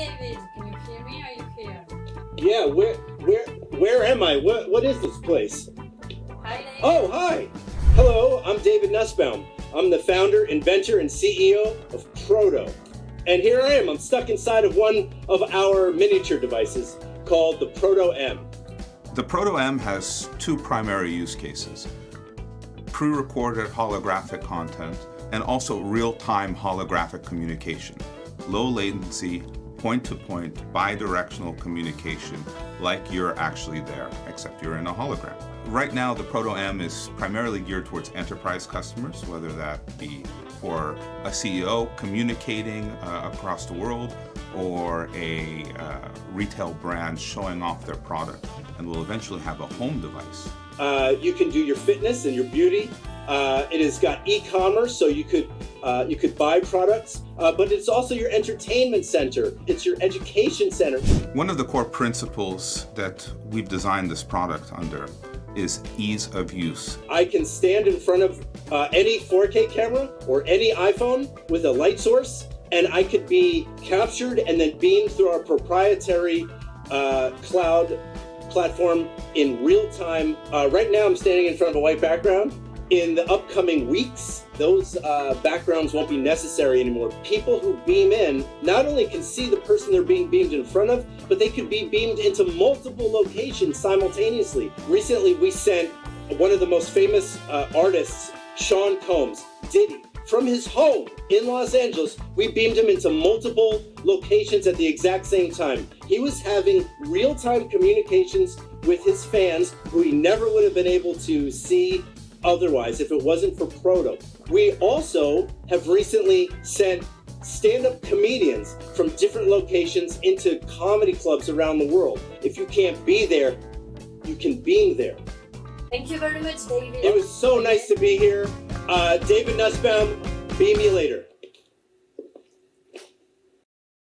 David, can you hear me? Are you here? Yeah, where am I? What is this place? Hi, David. Oh, hi. Hello, I'm David Nussbaum. I'm the founder, inventor, and CEO of Proto. And here I am. I'm stuck inside of one of our miniature devices called the Proto M. The Proto M has two primary use cases: pre-recorded holographic content and also real-time holographic communication. Low latency, point-to-point, bi-directional communication like you're actually there, except you're in a hologram. Right now, the Proto M is primarily geared towards enterprise customers, whether that be for a CEO communicating across the world, or a retail brand showing off their product, and will eventually have a home device. You can do your fitness and your beauty. It has got e-commerce, so you could buy products, but it's also your entertainment center. It's your education center. One of the core principles that we've designed this product under is ease of use. I can stand in front of any 4K camera or any iPhone with a light source, and I could be captured and then beamed through our proprietary cloud platform in real time. Right now I'm standing in front of a white background. In the upcoming weeks, those backgrounds won't be necessary anymore. People who beam in not only can see the person they're being beamed in front of, but they could be beamed into multiple locations simultaneously. Recently, we sent one of the most famous artists, Sean Combs, Diddy, from his home in Los Angeles. We beamed him into multiple locations at the exact same time. He was having real-time communications with his fans who he never would have been able to see otherwise if it wasn't for Proto. We also have recently sent stand-up comedians from different locations into comedy clubs around the world. If you can't be there, you can beam there. Thank you very much, David. It was so nice to be here. David Nussbaum, beam you later.